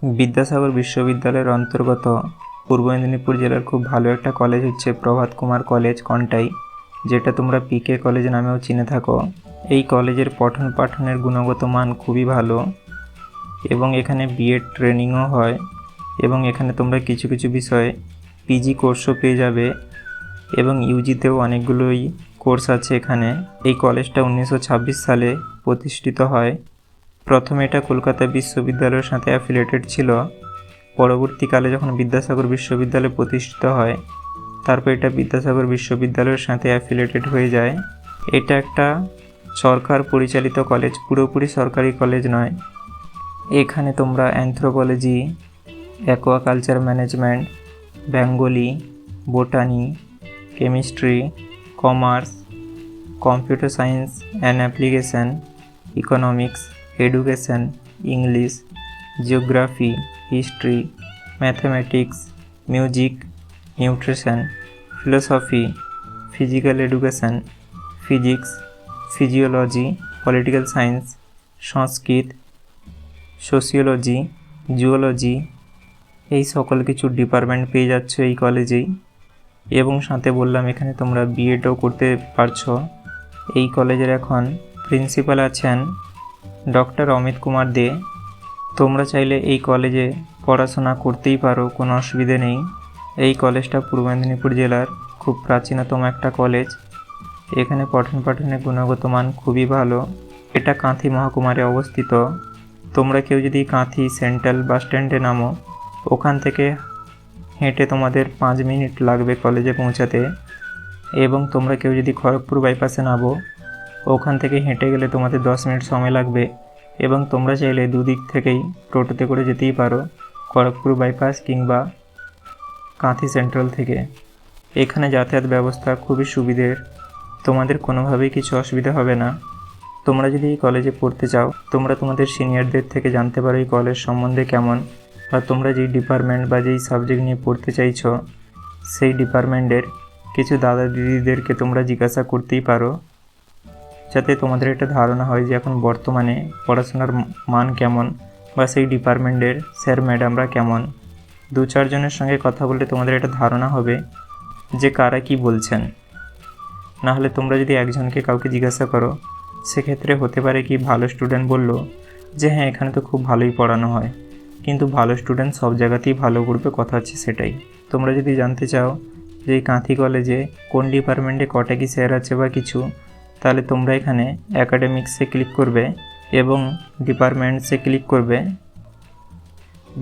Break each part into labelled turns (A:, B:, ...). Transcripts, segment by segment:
A: বিদ্যাসাগর বিশ্ববিদ্যালয়ের অন্তর্গত পূর্ব মেদিনীপুর জেলার খুব ভালো একটা কলেজ হচ্ছে প্রভাত কুমার কলেজ কন্টাই, যেটা তোমরা পিকে কলেজ নামেও চিনে থাকো। এই কলেজের পঠন পাঠনের গুণগত মান খুবই ভালো এবং এখানে বিএড ট্রেনিংও হয় এবং এখানে তোমরা কিছু কিছু বিষয়ে পিজি কোর্সও পেয়ে যাবে এবং ইউজিতেও অনেকগুলোই কোর্স আছে এখানে। এই কলেজটা 1926 সালে প্রতিষ্ঠিত হয়। প্রথমে এটা কলকাতা বিশ্ববিদ্যালয়ের সাথে অ্যাফিলিয়েটেড ছিল। পরবর্তীকালে যখন বিদ্যাসাগর বিশ্ববিদ্যালয় প্রতিষ্ঠিত হয়, তারপর এটা বিদ্যাসাগর বিশ্ববিদ্যালয়ের সাথে অ্যাফিলিয়েটেড হয়ে যায়। এটা একটা সরকার পরিচালিত কলেজ, পুরোপুরি সরকারি কলেজ নয়। এখানে তোমরা anthropology, aquaculture management, Bengali, botany, chemistry, commerce, computer science and application, economics, education, English, geography, history, mathematics, music, nutrition, philosophy, physical education, physics, physiology, political science, Sanskrit, sociology, zoology, এই সকল কিছু department পেয়ে যাচ্ছ এই কলেজেই। এবং সাথে বললাম এখানে তোমরা বিএডও করতে পারছো। এই কলেজের এখন প্রিন্সিপাল আছেন ডক্টর অমিত কুমার দে। তোমরা চাইলে এই কলেজে পড়াশোনা করতেই পারো, কোনো অসুবিধে নেই। এই কলেজটা পূর্ব মেদিনীপুর জেলার খুব প্রাচীনতম একটা কলেজ। এখানে পঠন পাঠনের গুণগত মান খুবই ভালো। এটা কাঁথি মহকুমারে অবস্থিত। তোমরা কেউ যদি কাঁথি সেন্ট্রাল বাস স্ট্যান্ডে নামো, ওখান থেকে হেঁটে তোমাদের 5 মিনিট লাগবে কলেজে পৌঁছাতে। এবং তোমরা কেউ যদি খড়গপুর বাইপাসে নামো, ওখান থেকে হেঁটে গেলে তোমাদের 10 মিনিট সময় লাগবে। এবং তোমরা চাইলে দুদিক থেকেই টোটোতে করে যেতেই পারো, খড়গপুর বাইপাস কিংবা কাঁথি সেন্ট্রাল থেকে। এখানে যাতায়াত ব্যবস্থা খুবই সুবিধের, তোমাদের কোনোভাবেই কিছু অসুবিধা হবে না। তোমরা যদি এই কলেজে পড়তে চাও, তোমরা তোমাদের সিনিয়রদের থেকে জানতে পারো এই কলেজ সম্বন্ধে কেমন, বা তোমরা যেই ডিপার্টমেন্ট বা যেই সাবজেক্ট নিয়ে পড়তে চাইছো সেই ডিপার্টমেন্টের কিছু দাদা দিদিদেরকে তোমরা জিজ্ঞাসা করতেই পারো, যাতে তোমাদের একটা ধারণা হয় যে এখন বর্তমানে পড়াশোনার মান কেমন বা সেই ডিপার্টমেন্টের স্যার ম্যাডামরা কেমন। 2-4 জনের সঙ্গে কথা বললে তোমাদের একটা ধারণা হবে যে কারা কি বলছেন। নাহলে তোমরা যদি একজনকে কাউকে জিজ্ঞাসা করো, সেক্ষেত্রে হতে পারে কি ভালো স্টুডেন্ট বলল যে হ্যাঁ এখানে তো খুব ভালোই পড়ানো হয়, কিন্তু ভালো স্টুডেন্ট সব জায়গাতেই ভালো করবে, কথা হচ্ছে সেটাই। তোমরা যদি জানতে চাও যে এই কাঁথি কলেজে কোন ডিপার্টমেন্টে কটা কি স্যার আছে বা কিছু, তাহলে তোমরা এখানে অ্যাকাডেমিক্সে ক্লিক করবে এবং ডিপার্টমেন্টসে ক্লিক করবে,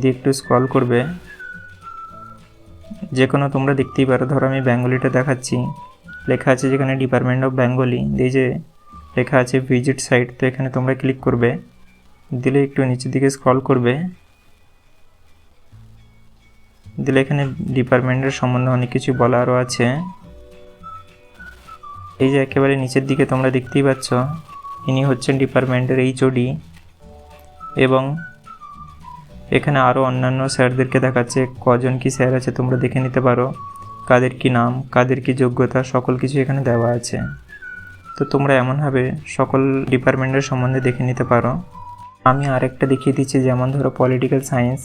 A: দিয়ে একটু স্ক্রল করবে। যে কোনো তোমরা দেখতেই পারো, ধরো আমি বেঙ্গলিটা দেখাচ্ছি, লেখা আছে যেখানে ডিপার্টমেন্ট অফ বেঙ্গলি, দিয়ে যে লেখা আছে ভিজিট সাইট, তো এখানে তোমরা ক্লিক করবে। দিলে একটু নিচের দিকে স্ক্রল করবে, দিলে এখানে ডিপার্টমেন্টের সম্বন্ধে অনেক কিছু বলারও আছে। এই যে একেবারে নিচের দিকে তোমরা দেখতেই পাচ্ছ, ইনি হচ্ছেন ডিপার্টমেন্টের এইচওডি। এবং এখানে আরও অন্যান্য স্যারদেরকে দেখাচ্ছে, কজন কি স্যার আছে তোমরা দেখে নিতে পারো, কাদের কি নাম, কাদের কি যোগ্যতা, সকল কিছু এখানে দেওয়া আছে। তো তোমরা এমনভাবে সকল ডিপার্টমেন্টের সম্বন্ধে দেখে নিতে পারো। আমি আরেকটা দেখিয়ে দিচ্ছি, যেমন ধরো পলিটিক্যাল সায়েন্স,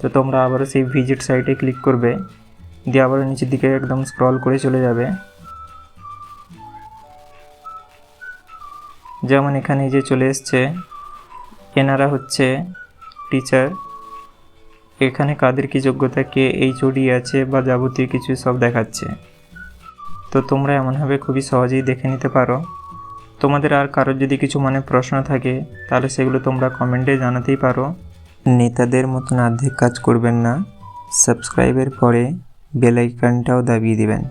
A: তো তোমরা আবারও সেই ভিজিট সাইটে ক্লিক করবে, দিয়ে আবারও নিচের দিকে একদম স্ক্রল করে চলে যাবে। যেমন এখানে যে চলে এসছে, এনারা হচ্ছে টিচার, এখানে কাদের কি যোগ্যতা, কে এইচওডি আছে বা যাবতীয় কিছু সব দেখাচ্ছে। তো তোমরা এমনভাবে খুবই সহজেই দেখে নিতে পারো। তোমাদের আর কারোর যদি কিছু মনে প্রশ্ন থাকে, তাহলে সেগুলো তোমরা কমেন্টে জানাতেই পারো। নেতাদের মতন অর্ধেক কাজ করবেন না, সাবস্ক্রাইবের পরে বেল আইকনটাও দাবিয়ে দিবেন।